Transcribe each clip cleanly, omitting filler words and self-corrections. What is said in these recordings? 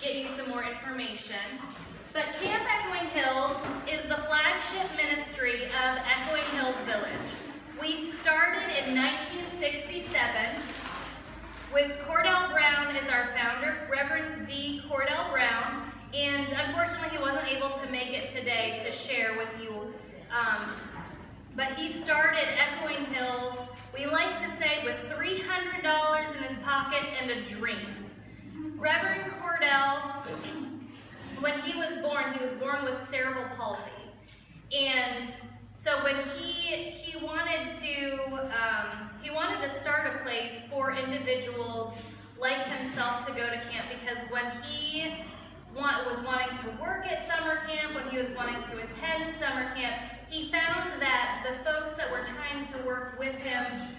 get you some more information. But Camp Echoing Hills is the flagship ministry of Echoing Hills Village. We started in 1967 with Cordell Brown as our founder, Reverend D. Cordell Brown, and unfortunately he wasn't able to make it today to share with you. But he started Echoing Hills, we like to say, with $300 in his pocket and a dream. Reverend Cordell, when he was born with cerebral palsy. And so when he wanted to start a place for individuals like himself to go to camp, because when he was wanting to work at summer camp, when he was wanting to attend summer camp, he found that the folks that were trying to work with him,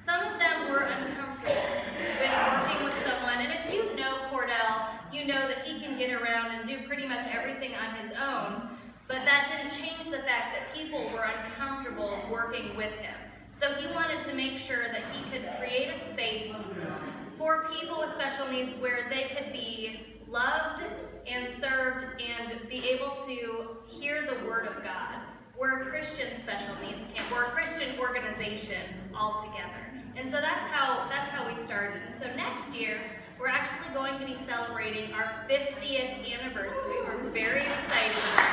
some of them were uncomfortable with working with someone. And if you know Cordell, you know that he can get around and do pretty much everything on his own, but that didn't change the fact that people were uncomfortable working with him. So he wanted to make sure that he could create a space for people with special needs where they could be loved and served and be able to hear the Word of God. We're a Christian special needs camp. We're a Christian organization all together. And so that's how we started. And so next year, we're actually going to be celebrating our 50th anniversary. We're very excited about that.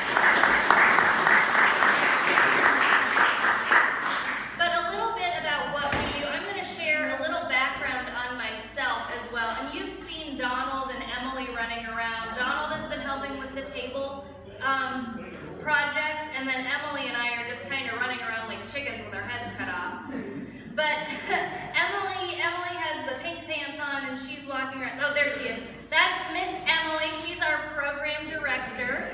But a little bit about what we do. I'm going to share a little background on myself as well. And you've seen Donald and Emily running around. Donald has been helping with the table project, and then Emily and I are just kind of running around like chickens with our heads cut off. But Emily has the pink pants on and she's walking around. Oh, there she is. That's Miss Emily. She's our program director.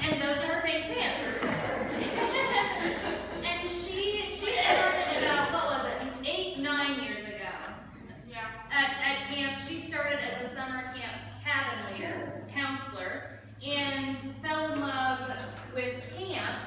And those are her pink pants. And she started about, what was it, 8, 9 years ago. Yeah. At camp. She started as a summer camp cabin leader, counselor, and fell in love with camp.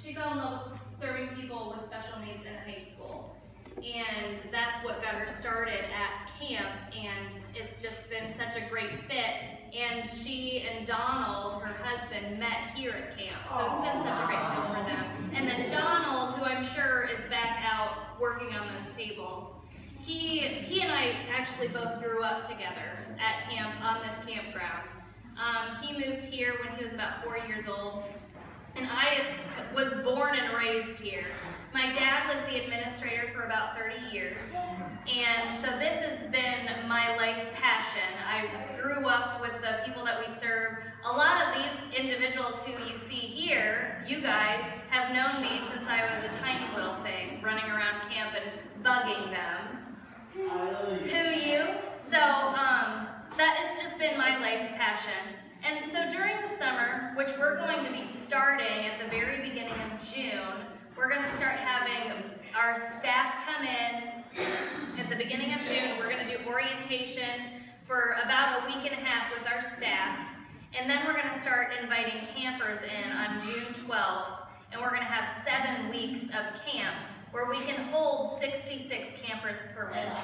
She fell in love serving people with special needs in high school. And that's what got her started at camp, and it's just been such a great fit. And she and Donald, her husband, met here at camp, so it's been such a great fit for them. And then Donald, who I'm sure is back out working on those tables, he and I actually both grew up together at camp on this campground. He moved here when he was about 4 years old, and I was born and raised here. My dad was the administrator for about 30 years, and so this has been my life's passion. I grew up with the people that we serve. A lot of these individuals who you see here, you guys, have known me since I was a tiny little thing, running around camp and bugging them. Who you? So that it's just been my life's passion. And so during the summer, which we're going to be starting at the very beginning of June, we're going to start having our staff come in at the beginning of June. We're going to do orientation for about a week and a half with our staff. And then we're going to start inviting campers in on June 12th. And we're going to have 7 weeks of camp where we can hold 66 campers per week.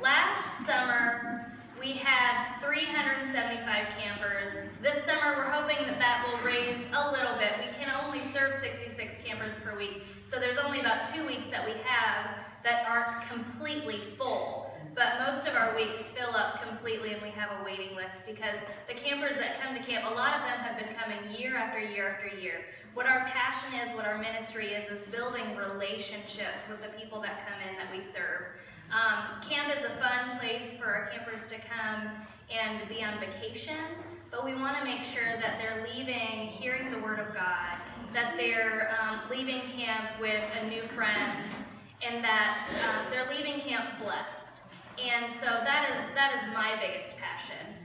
Last summer, we had 375 campers. This summer, we're hoping that that will raise a little bit. We can only serve 66 campers per week, so there's only about 2 weeks that we have that aren't completely full. But most of our weeks fill up completely, and we have a waiting list because the campers that come to camp, a lot of them have been coming year after year after year. What our passion is, what our ministry is building relationships with the people that come in that we serve. Camp is a fun place for our campers to come and be on vacation, but we want to make sure that they're leaving hearing the Word of God, that they're leaving camp with a new friend, and that they're leaving camp blessed. And so that is my biggest passion.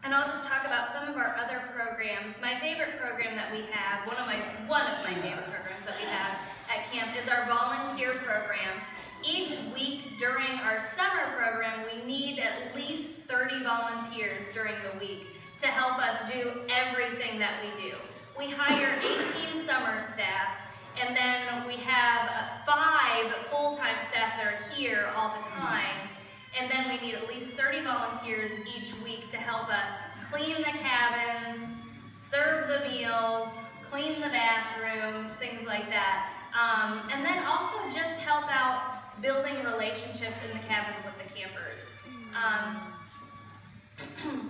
And I'll just talk about some of our other programs. My favorite program that we have, one of my favorite programs that we have at camp is our volunteer program. Each week during our summer program, we need at least 30 volunteers during the week to help us do everything that we do. We hire 18 summer staff, and then we have 5 full-time staff that are here all the time. And then we need at least 30 volunteers each week to help us clean the cabins, serve the meals, clean the bathrooms, things like that. And then also just help out building relationships in the cabins with the campers.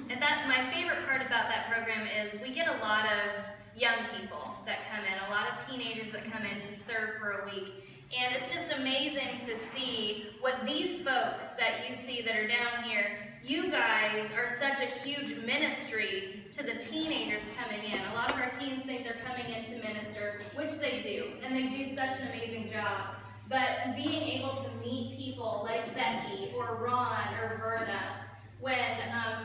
And my favorite part about that program is we get a lot of young people that come in, a lot of teenagers that come in to serve for a week. And it's just amazing to see what these folks that you see that are down here, you guys are such a huge ministry to the teenagers coming in. A lot of our teens think they're coming in to minister, which they do, and they do such an amazing job. But being able to meet people like Becky or Ron or Verna, when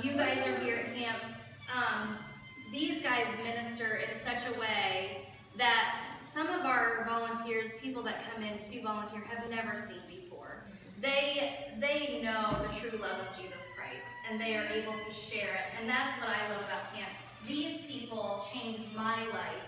you guys are here at camp, these guys minister in such a way that some of our volunteers, people that come in to volunteer, have never seen before. They know the true love of Jesus Christ, and they are able to share it, and that's what I love about camp. These people changed my life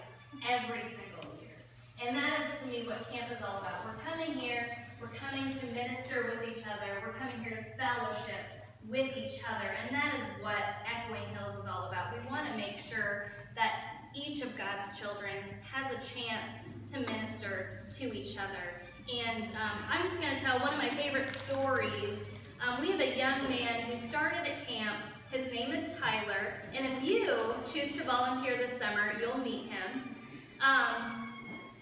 every single year, and that is to me what camp is all about. We're coming here, we're coming to minister with each other, we're coming here to fellowship with each other, and that is what Echoing Hills is all about. We want to make sure that each of God's children has a chance to minister to each other. And I'm just going to tell one of my favorite stories. We have a young man who started at camp. His name is Tyler, and if you choose to volunteer this summer, you'll meet him.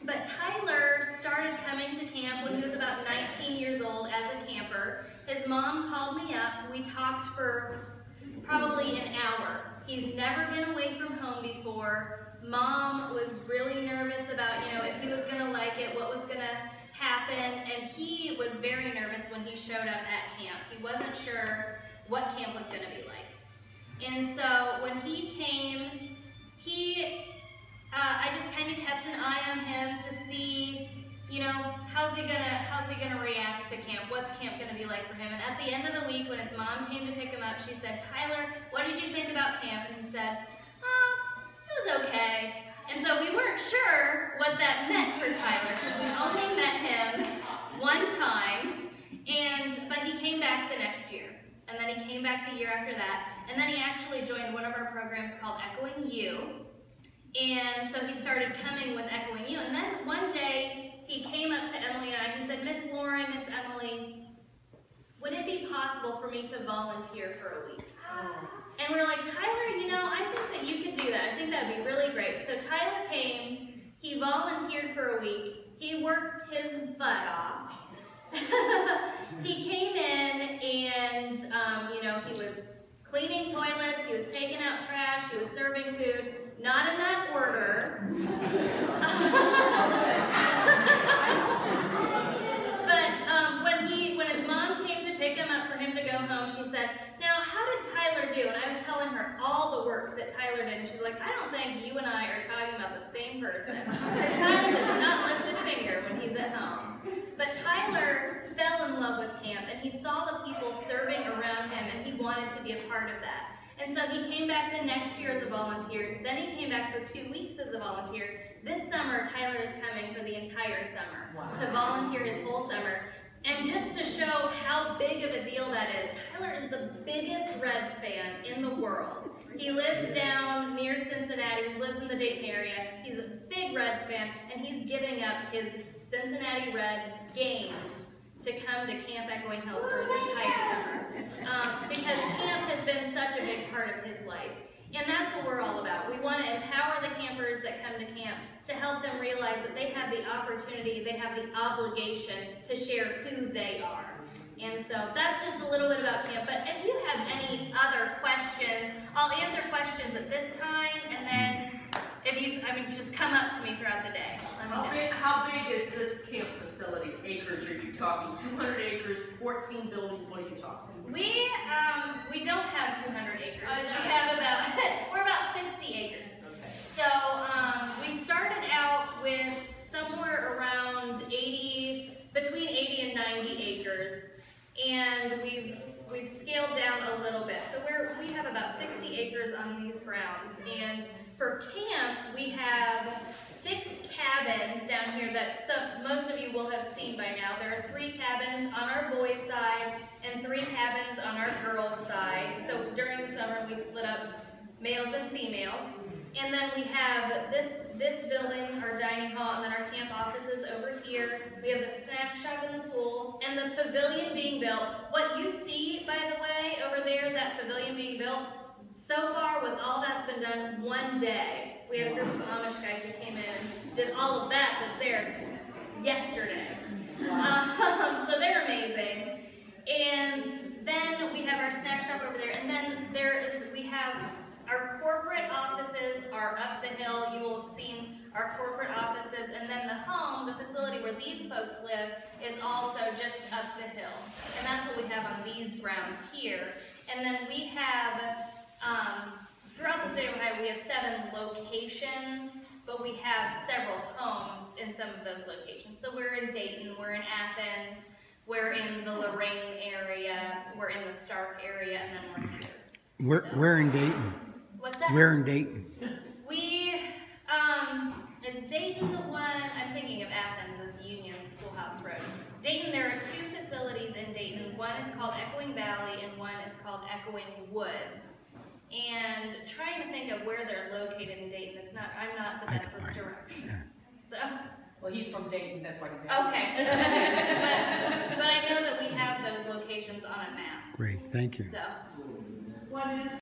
But Tyler started coming to camp when he was about 19 years old as a camper. His mom called me up. We talked for probably an hour. He'd never been away from home before. Mom was really nervous about, if he was going to like it, what was going to happen, and he was very nervous when he showed up at camp. He wasn't sure what camp was going to be like. And so when he came, I just kind of kept an eye on him to see, how's he gonna react to camp? What's camp gonna be like for him? And at the end of the week, when his mom came to pick him up, she said, "Tyler, what did you think about camp?" And he said, "It was okay." And so we weren't sure what that meant for Tyler, because we only met him one time, but he came back the next year. And then he came back the year after that. And then he actually joined one of our programs called Echoing You. And so he started coming with Echoing You. And then one day, he came up to Emily and I. He said, "Miss Lauren, Miss Emily, would it be possible for me to volunteer for a week?" And we're like, "Tyler, I think that you could do that. I think that would be really great." So Tyler came. He volunteered for a week. He worked his butt off. He came in and, he was cleaning toilets. He was taking out trash. He was serving food. Not in that order. But when his mom came to pick him up for him to go home, she said, "Now, how did Tyler do?" And I was telling her all the work that Tyler did, and she's like, "I don't think you and I are talking about the same person." Because Tyler does not lift a finger when he's at home. But Tyler fell in love with camp, and he saw the people serving around him, and he wanted to be a part of that. And so he came back the next year as a volunteer. Then he came back for 2 weeks as a volunteer. This summer, Tyler is coming for the entire summer to volunteer his whole summer. And just to show how big of a deal that is, Tyler is the biggest Reds fan in the world. He lives down near Cincinnati. He lives in the Dayton area. He's a big Reds fan, and he's giving up his Cincinnati Reds games to come to Camp Echoing Hills for his entire summer. Because camp has been such a big part of his life. And that's what we're all about. We want to empower the campers that come to camp to help them realize that they have the opportunity, they have the obligation to share who they are. And so that's just a little bit about camp. But if you have any other questions, I'll answer questions at this time, and then just come up to me throughout the day. How big is this camp facility? Acres? Are you talking 200 acres, 14 buildings? What are you talking? We don't have 200 acres. We're about 60 acres. Okay. So we started out with somewhere around between 80 and 90 acres, and we've scaled down a little bit. So we have about 60 acres on these grounds, and for camp we have 6 cabins down here that most of you will have seen by now. There are 3 cabins on our boys' side and 3 cabins on our girls' side. So during the summer, we split up males and females. And then we have this building, our dining hall, and then our camp offices over here. We have the snack shop in the pool, and the pavilion being built. What you see, by the way, over there, that pavilion being built, so far with all that's been done, 1 day. We had a group of Amish guys who came in and did all of that that's there yesterday. So they're amazing. And then we have our snack shop over there, and then we have our corporate offices are up the hill. You will have seen our corporate offices, and then the home, the facility where these folks live, is also just up the hill. And that's what we have on these grounds here. And then we have, throughout the state of Ohio, we have 7 locations, but we have several homes in some of those locations. So we're in Dayton, we're in Athens, we're in the Lorraine area, we're in the Stark area, and then we're here. We're in Dayton. What's that? We're in Dayton. Is Dayton the one, I'm thinking of Athens as Union Schoolhouse Road. Dayton, there are 2 facilities in Dayton. One is called Echoing Valley and one is called Echoing Woods. And trying to think of where they're located in Dayton, I'm not the best with direction. Yeah. So. Well, he's from Dayton, that's why he's asking. Okay. but I know that we have those locations on a map. Great, thank you. So. What is